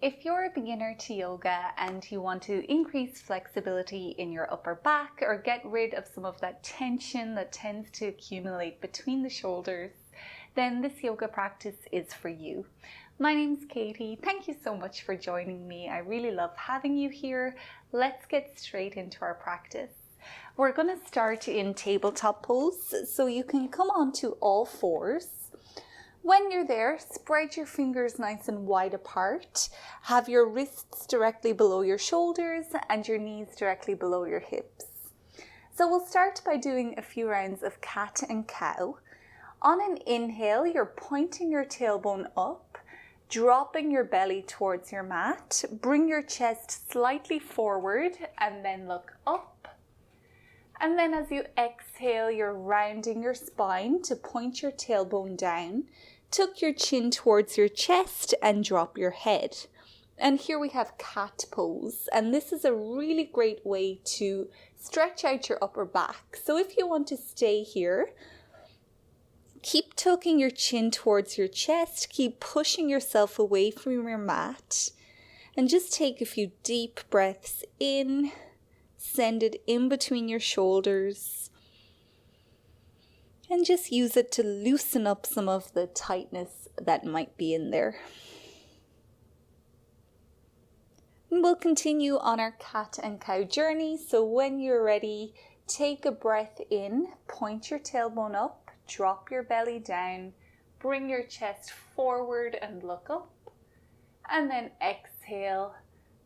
If you're a beginner to yoga and you want to increase flexibility in your upper back or get rid of some of that tension that tends to accumulate between the shoulders, then this yoga practice is for you. My name's Katie. Thank you so much for joining me. I really love having you here. Let's get straight into our practice. We're going to start in tabletop pose, so you can come onto all fours. When you're there, spread your fingers nice and wide apart. Have your wrists directly below your shoulders and your knees directly below your hips. So we'll start by doing a few rounds of cat and cow. On an inhale, you're pointing your tailbone up, dropping your belly towards your mat. Bring your chest slightly forward and then look up. And then as you exhale, you're rounding your spine to point your tailbone down. Tuck your chin towards your chest and drop your head. And here we have cat pose. And this is a really great way to stretch out your upper back. So if you want to stay here, keep tucking your chin towards your chest. Keep pushing yourself away from your mat. And just take a few deep breaths in. Send it in between your shoulders. And just use it to loosen up some of the tightness that might be in there. And we'll continue on our cat and cow journey. So when you're ready, take a breath in, point your tailbone up, drop your belly down, bring your chest forward and look up. And then exhale.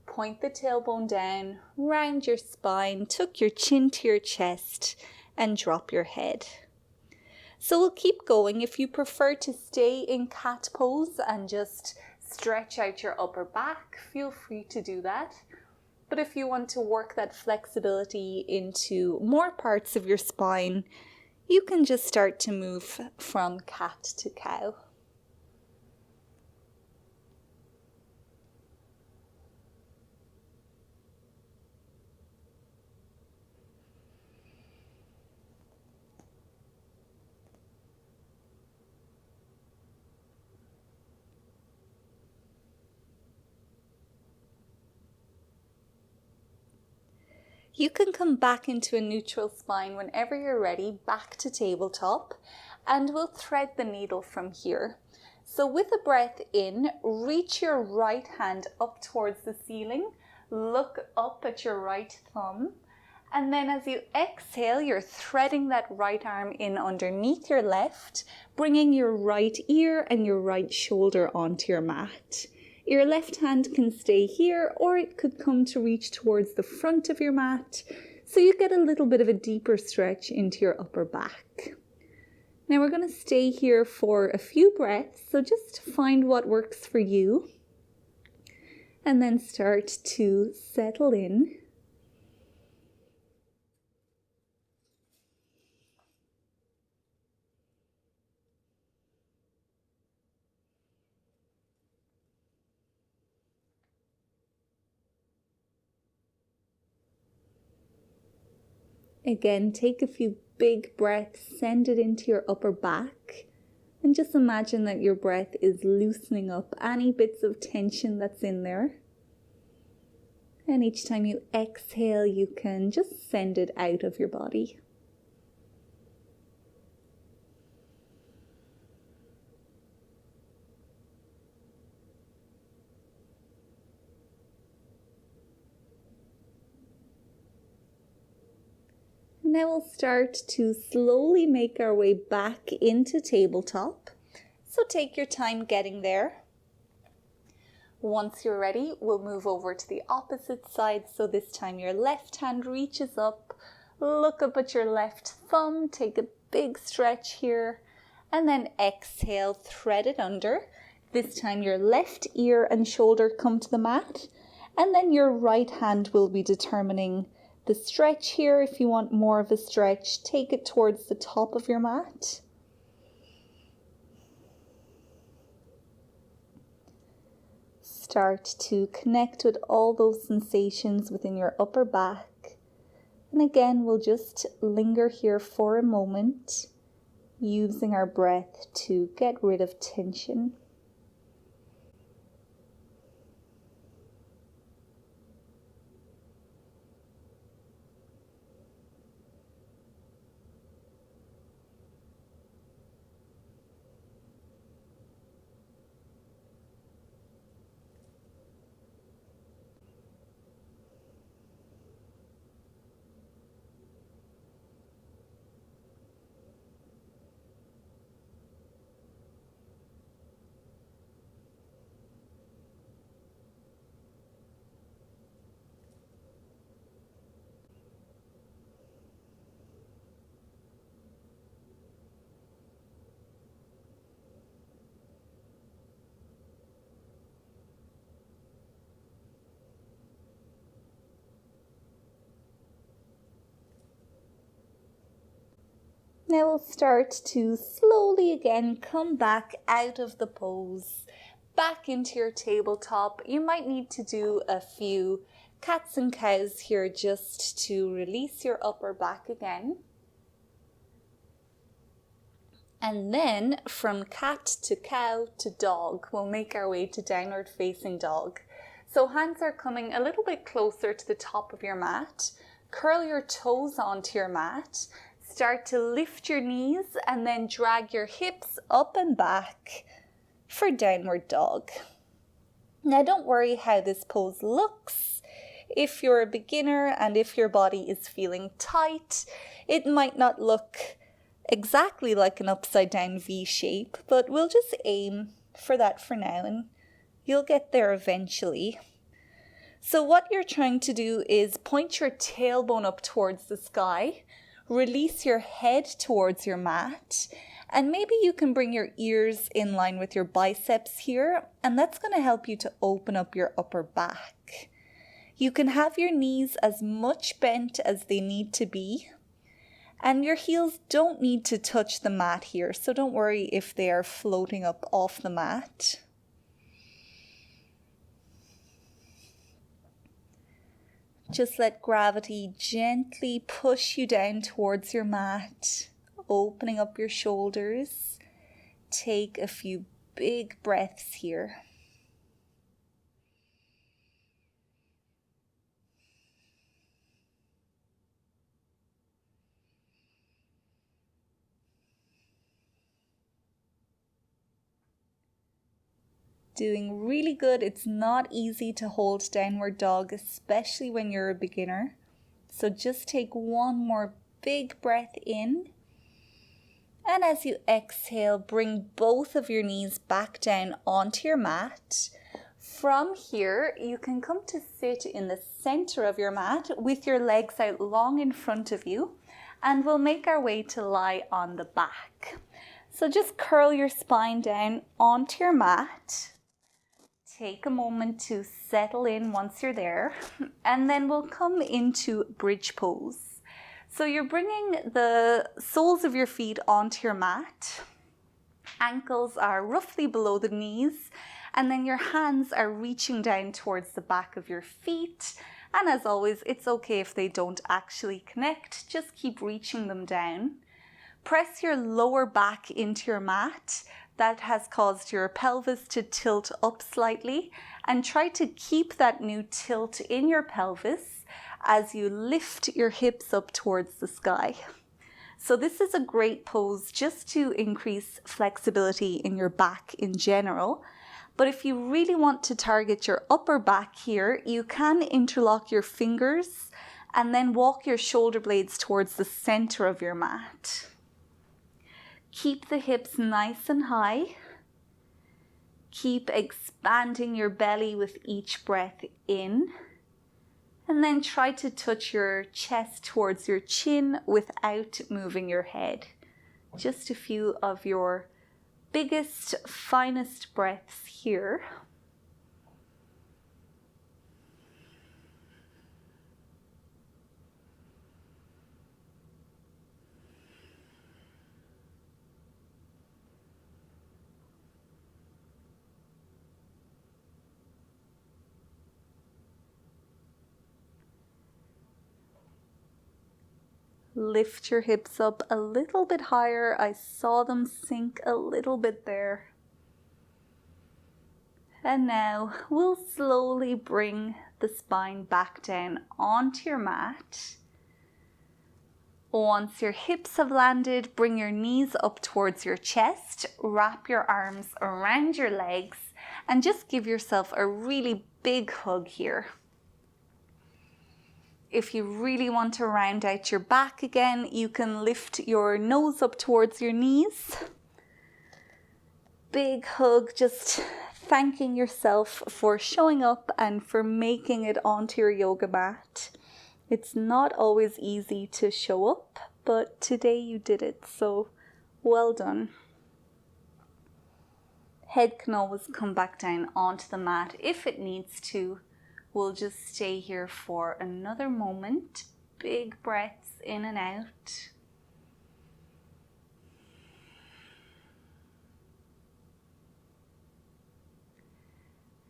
Point the tailbone down, round your spine, tuck your chin to your chest, and drop your head. So we'll keep going. If you prefer to stay in cat pose and just stretch out your upper back, feel free to do that. But if you want to work that flexibility into more parts of your spine, you can just start to move from cat to cow. You can come back into a neutral spine whenever you're ready, back to tabletop, and we'll thread the needle from here. So with a breath in, reach your right hand up towards the ceiling, look up at your right thumb, and then as you exhale, you're threading that right arm in underneath your left, bringing your right ear and your right shoulder onto your mat. Your left hand can stay here, or it could come to reach towards the front of your mat, so you get a little bit of a deeper stretch into your upper back. Now we're going to stay here for a few breaths, so just find what works for you, and then start to settle in. Again, take a few big breaths, send it into your upper back, and just imagine that your breath is loosening up any bits of tension that's in there. And each time you exhale, you can just send it out of your body. Now we'll start to slowly make our way back into tabletop. So take your time getting there. Once you're ready, we'll move over to the opposite side. So this time your left hand reaches up, look up at your left thumb, take a big stretch here, and then exhale, thread it under. This time your left ear and shoulder come to the mat, and then your right hand will be determining the stretch here. If you want more of a stretch, take it towards the top of your mat. Start to connect with all those sensations within your upper back. And again, we'll just linger here for a moment, using our breath to get rid of tension. Now we'll start to slowly again come back out of the pose, back into your tabletop. You might need to do a few cats and cows here just to release your upper back again. And then from cat to cow to dog, we'll make our way to downward facing dog. So hands are coming a little bit closer to the top of your mat. Curl your toes onto your mat. Start to lift your knees and then drag your hips up and back for downward dog. Now don't worry how this pose looks. If you're a beginner and if your body is feeling tight, it might not look exactly like an upside down V shape, but we'll just aim for that for now and you'll get there eventually. So what you're trying to do is point your tailbone up towards the sky, release your head towards your mat, and maybe you can bring your ears in line with your biceps here, and that's going to help you to open up your upper back. You can have your knees as much bent as they need to be, and your heels don't need to touch the mat here, so don't worry if they are floating up off the mat. Just let gravity gently push you down towards your mat, opening up your shoulders. Take a few big breaths here. Doing really good. It's not easy to hold downward dog, especially when you're a beginner. So just take one more big breath in. And as you exhale, bring both of your knees back down onto your mat. From here, you can come to sit in the center of your mat with your legs out long in front of you. And we'll make our way to lie on the back. So just curl your spine down onto your mat. Take a moment to settle in once you're there, and then we'll come into bridge pose. So you're bringing the soles of your feet onto your mat. Ankles are roughly below the knees, and then your hands are reaching down towards the back of your feet. And as always, it's okay if they don't actually connect, just keep reaching them down. Press your lower back into your mat. That has caused your pelvis to tilt up slightly, and try to keep that new tilt in your pelvis as you lift your hips up towards the sky. So this is a great pose just to increase flexibility in your back in general. But if you really want to target your upper back here, you can interlock your fingers and then walk your shoulder blades towards the center of your mat. Keep the hips nice and high. Keep expanding your belly with each breath in. And then try to touch your chest towards your chin without moving your head. Just a few of your biggest, finest breaths here. Lift your hips up a little bit higher. I saw them sink a little bit there. And now we'll slowly bring the spine back down onto your mat. Once your hips have landed, bring your knees up towards your chest, wrap your arms around your legs, and just give yourself a really big hug here. If you really want to round out your back again, you can lift your nose up towards your knees. Big hug, just thanking yourself for showing up and for making it onto your yoga mat. It's not always easy to show up, but today you did it, so well done. Head can always come back down onto the mat if it needs to. We'll just stay here for another moment. Big breaths in and out.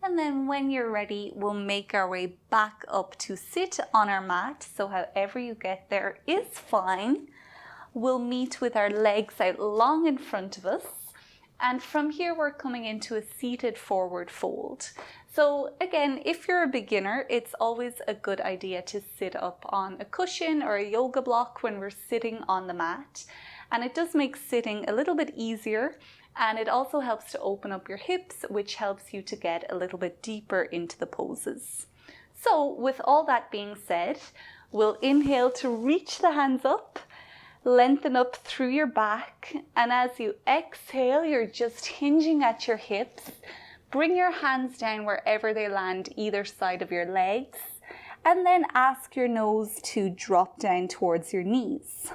And then when you're ready, we'll make our way back up to sit on our mat. So however you get there is fine. We'll meet with our legs out long in front of us. And from here, we're coming into a seated forward fold. So again, if you're a beginner, it's always a good idea to sit up on a cushion or a yoga block when we're sitting on the mat. And it does make sitting a little bit easier. And it also helps to open up your hips, which helps you to get a little bit deeper into the poses. So with all that being said, we'll inhale to reach the hands up. Lengthen up through your back, and as you exhale, you're just hinging at your hips. Bring your hands down wherever they land, either side of your legs, and then ask your nose to drop down towards your knees.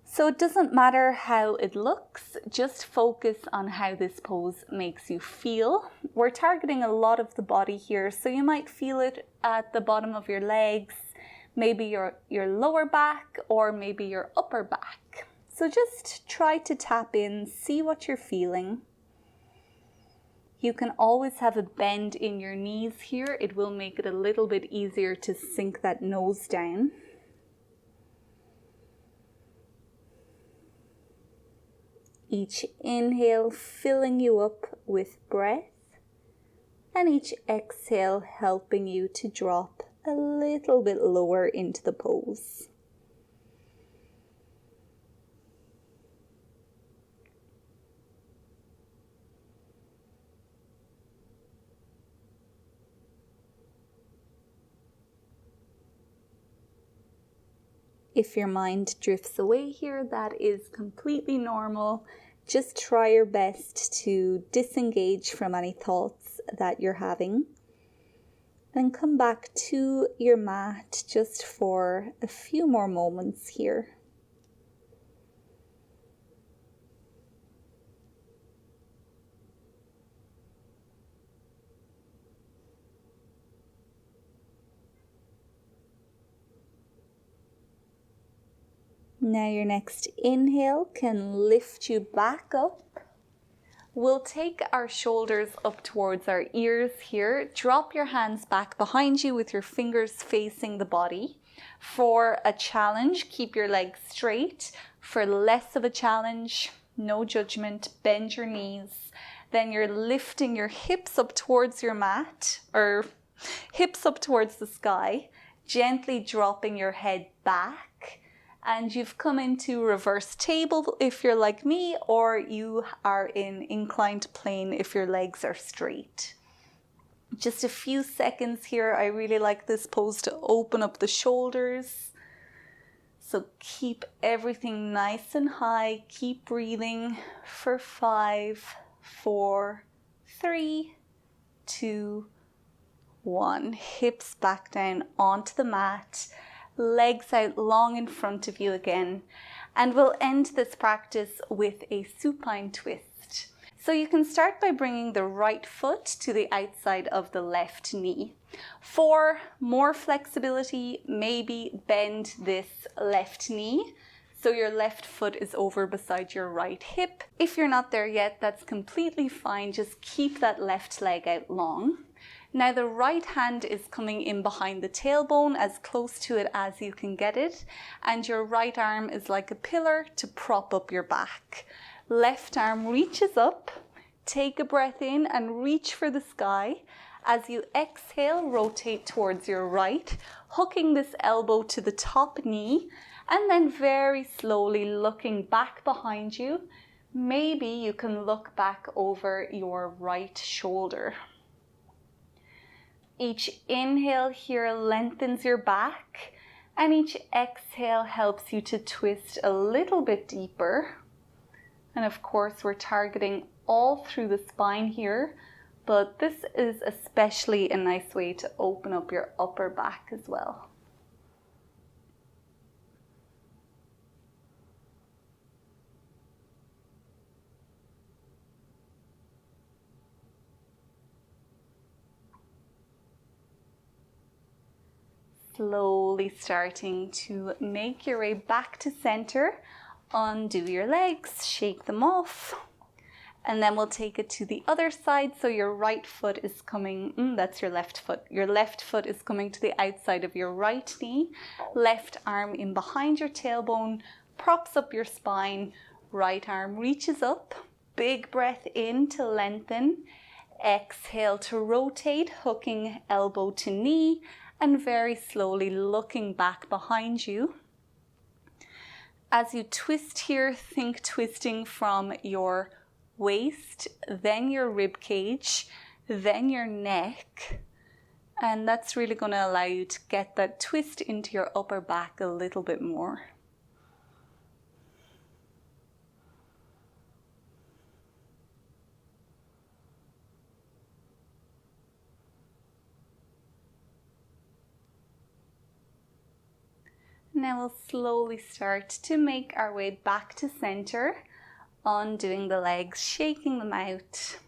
So it doesn't matter how it looks, just focus on how this pose makes you feel. We're targeting a lot of the body here, so you might feel it at the bottom of your legs, maybe your lower back, or maybe your upper back. So just try to tap in, see what you're feeling. You can always have a bend in your knees here. It will make it a little bit easier to sink that nose down. Each inhale filling you up with breath, and each exhale helping you to drop a little bit lower into the pose. If your mind drifts away here, that is completely normal. Just try your best to disengage from any thoughts that you're having. And come back to your mat just for a few more moments here. Now your next inhale can lift you back up. We'll take our shoulders up towards our ears here. Drop your hands back behind you with your fingers facing the body. For a challenge, keep your legs straight. For less of a challenge, no judgment, bend your knees. Then you're lifting your hips up towards your mat, or hips up towards the sky, gently dropping your head back. And you've come into reverse table if you're like me, or you are in inclined plane if your legs are straight. Just a few seconds here. I really like this pose to open up the shoulders. So keep everything nice and high. Keep breathing for 5, 4, 3, 2, 1. Hips back down onto the mat. Legs out long in front of you again, and we'll end this practice with a supine twist. So you can start by bringing the right foot to the outside of the left knee. For more flexibility, maybe bend this left knee so your left foot is over beside your right hip. If you're not there yet, that's completely fine. Just keep that left leg out long. Now the right hand is coming in behind the tailbone, as close to it as you can get it, and your right arm is like a pillar to prop up your back. Left arm reaches up, take a breath in and reach for the sky. As you exhale, rotate towards your right, hooking this elbow to the top knee, and then very slowly looking back behind you. Maybe you can look back over your right shoulder. Each inhale here lengthens your back, and each exhale helps you to twist a little bit deeper. And of course, we're targeting all through the spine here, but this is especially a nice way to open up your upper back as well. Slowly starting to make your way back to center. Undo your legs, shake them off. And then we'll take it to the other side. So your right foot is coming, that's your left foot. Your left foot is coming to the outside of your right knee. Left arm in behind your tailbone, props up your spine. Right arm reaches up. Big breath in to lengthen. Exhale to rotate, hooking elbow to knee, and very slowly looking back behind you. As you twist here, think twisting from your waist, then your rib cage, then your neck. And that's really going to allow you to get that twist into your upper back a little bit more. Now we'll slowly start to make our way back to center, undoing the legs, shaking them out.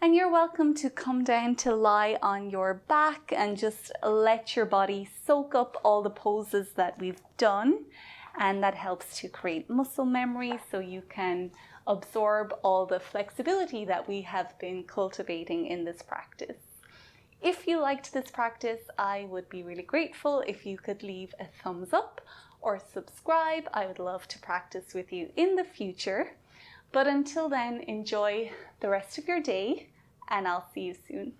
And you're welcome to come down to lie on your back and just let your body soak up all the poses that we've done. And that helps to create muscle memory so you can absorb all the flexibility that we have been cultivating in this practice. If you liked this practice, I would be really grateful if you could leave a thumbs up or subscribe. I would love to practice with you in the future. But until then, enjoy the rest of your day, and I'll see you soon.